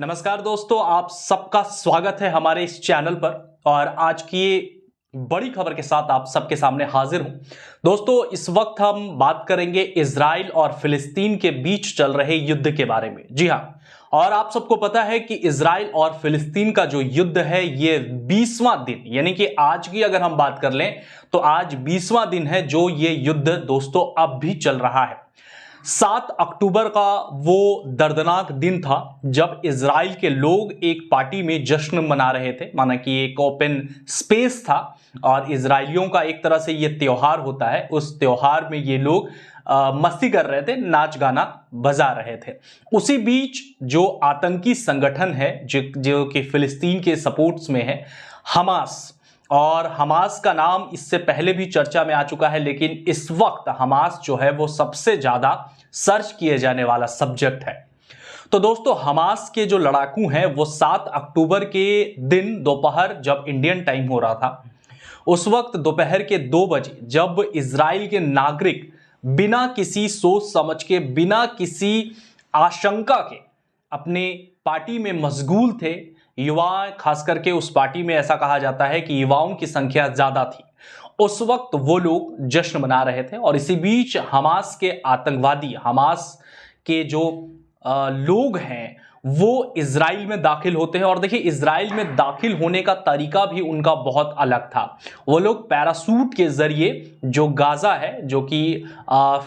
नमस्कार दोस्तों, आप सबका स्वागत है हमारे इस चैनल पर। और आज की बड़ी खबर के साथ आप सबके सामने हाजिर हूं। दोस्तों, इस वक्त हम बात करेंगे इजराइल और फिलिस्तीन के बीच चल रहे युद्ध के बारे में। जी हां, और आप सबको पता है कि इजराइल और फिलिस्तीन का जो युद्ध है ये 20वां दिन, यानी कि आज की अगर हम बात कर लें तो आज 20वां दिन है जो ये युद्ध दोस्तों अब भी चल रहा है। 7 अक्टूबर का वो दर्दनाक दिन था जब इजराइल के लोग एक पार्टी में जश्न मना रहे थे, माना कि एक ओपन स्पेस था और इजरायलियों का एक तरह से ये त्योहार होता है। उस त्योहार में ये लोग मस्ती कर रहे थे, नाच गाना बजा रहे थे। उसी बीच जो आतंकी संगठन है जो कि फिलिस्तीन के सपोर्ट्स में है, हमास, और हमास का नाम इससे पहले भी चर्चा में आ चुका है, लेकिन इस वक्त हमास जो है वो सबसे ज्यादा सर्च किए जाने वाला सब्जेक्ट है। तो दोस्तों, हमास के जो लड़ाकू हैं वो 7 अक्टूबर के दिन दोपहर, जब इंडियन टाइम हो रहा था, उस वक्त दोपहर के 2 बजे जब इजराइल के नागरिक बिना किसी सोच समझ के, बिना किसी आशंका के अपने पार्टी में मशगूल थे। युवा खास करके उस पार्टी में ऐसा कहा जाता है कि युवाओं की संख्या ज्यादा थी। उस वक्त वो लोग जश्न मना रहे थे और इसी बीच हमास के आतंकवादी, हमास के जो लोग हैं वो इजराइल में दाखिल होते हैं। और देखिए, इजराइल में दाखिल होने का तरीका भी उनका बहुत अलग था। वो लोग पैरासूट के जरिए, जो गाजा है, जो कि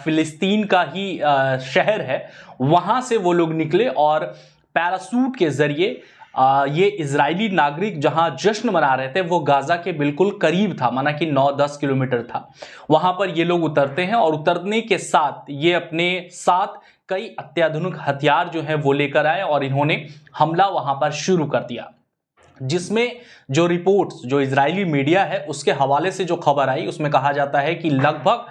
फिलिस्तीन का ही शहर है, वहां से वो लोग निकले और पैरासूट के जरिए ये इजरायली नागरिक जहां जश्न मना रहे थे वो गाजा के बिल्कुल करीब था, माना कि 9-10 किलोमीटर था। वहां पर ये लोग उतरते हैं और उतरने के साथ ये अपने साथ कई अत्याधुनिक हथियार जो है वो लेकर आए और इन्होंने हमला वहां पर शुरू कर दिया। जिसमें जो रिपोर्ट्स, जो इजरायली मीडिया है उसके हवाले से जो खबर आई, उसमें कहा जाता है कि लगभग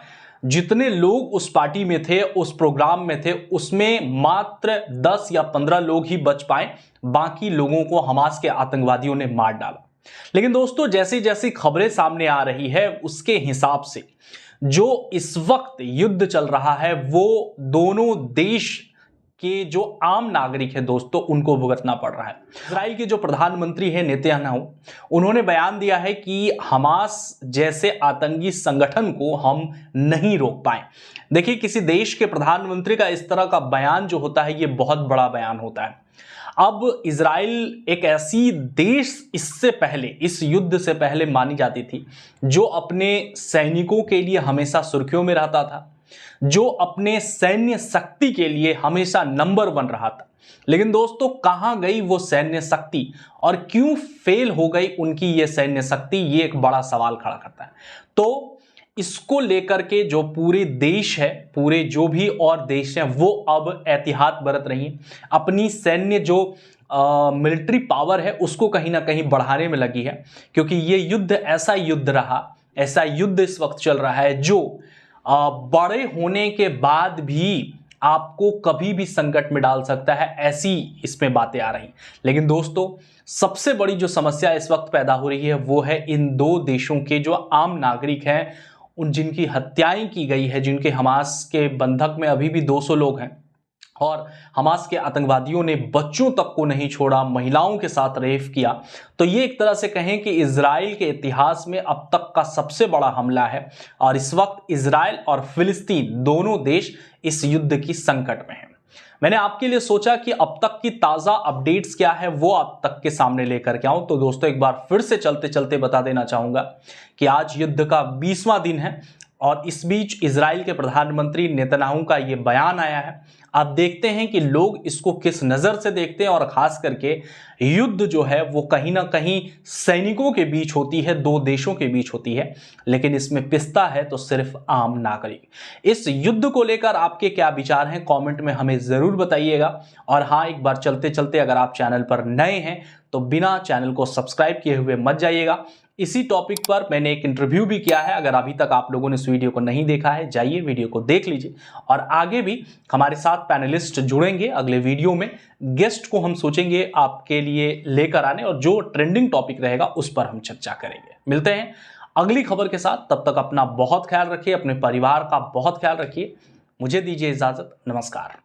जितने लोग उस पार्टी में थे, उस प्रोग्राम में थे, उसमें मात्र 10 या 15 लोग ही बच पाए। बाकी लोगों को हमास के आतंकवादियों ने मार डाला। लेकिन दोस्तों, जैसी जैसी खबरें सामने आ रही है उसके हिसाब से जो इस वक्त युद्ध चल रहा है वो दोनों देश के जो आम नागरिक है दोस्तों, उनको भुगतना पड़ रहा है। इजराइल के जो प्रधानमंत्री है नेतन्याहू, उन्होंने बयान दिया है कि हमास जैसे आतंकी संगठन को हम नहीं रोक पाए। देखिए, किसी देश के प्रधानमंत्री का इस तरह का बयान जो होता है ये बहुत बड़ा बयान होता है। अब इजराइल एक ऐसी देश इससे पहले, इस युद्ध से पहले मानी जाती थी जो अपने सैनिकों के लिए हमेशा सुर्खियों में रहता था, जो अपने सैन्य शक्ति के लिए हमेशा नंबर 1 रहा था। लेकिन दोस्तों, कहां गई वो सैन्य शक्ति और क्यों फेल हो गई उनकी ये सैन्य शक्ति, ये एक बड़ा सवाल खड़ा करता है। तो इसको लेकर के जो पूरे देश है, पूरे जो भी और देश हैं, वो अब एहतियात बरत रही हैं। अपनी सैन्य जो मिलिट्री पावर है उसको कहीं ना कहीं बढ़ाने में लगी है, क्योंकि ये युद्ध ऐसा युद्ध रहा, ऐसा युद्ध इस वक्त चल रहा है जो बड़े होने के बाद भी आपको कभी भी संकट में डाल सकता है, ऐसी इसमें बातें आ रही। लेकिन दोस्तों, सबसे बड़ी जो समस्या इस वक्त पैदा हो रही है वो है इन दो देशों के जो आम नागरिक हैं, उन जिनकी हत्याएं की गई है, जिनके हमास के बंधक में अभी भी 200 लोग हैं और हमास के आतंकवादियों ने बच्चों तक को नहीं छोड़ा, महिलाओं के साथ रेप किया। तो ये एक तरह से कहें कि इजराइल के इतिहास में अब तक का सबसे बड़ा हमला है और इस वक्त इजराइल और फिलिस्तीन दोनों देश इस युद्ध की संकट में हैं। मैंने आपके लिए सोचा कि अब तक की ताजा अपडेट्स क्या है वो आप तक के सामने लेकर के आऊं। तो दोस्तों, एक बार फिर से चलते चलते बता देना चाहूंगा कि आज युद्ध का 20वां दिन है और इस बीच इजराइल के प्रधानमंत्री नेतन्याहू का ये बयान आया है। आप देखते हैं कि लोग इसको किस नजर से देखते हैं और खास करके युद्ध जो है वो कहीं ना कहीं सैनिकों के बीच होती है, दो देशों के बीच होती है, लेकिन इसमें पिसता है तो सिर्फ आम नागरिक। इस युद्ध को लेकर आपके क्या विचार हैं, कमेंट में हमें जरूर बताइएगा। और हाँ, एक बार चलते चलते अगर आप चैनल पर नए हैं तो बिना चैनल को सब्सक्राइब किए हुए मत जाइएगा। इसी टॉपिक पर मैंने एक इंटरव्यू भी किया है, अगर अभी तक आप लोगों ने इस वीडियो को नहीं देखा है जाइए वीडियो को देख लीजिए। और आगे भी हमारे साथ पैनलिस्ट जुड़ेंगे, अगले वीडियो में गेस्ट को हम सोचेंगे आपके लिए लेकर आने और जो ट्रेंडिंग टॉपिक रहेगा उस पर हम चर्चा करेंगे। मिलते हैं अगली खबर के साथ, तब तक अपना बहुत ख्याल रखिए, अपने परिवार का बहुत ख्याल रखिए। मुझे दीजिए इजाजत, नमस्कार।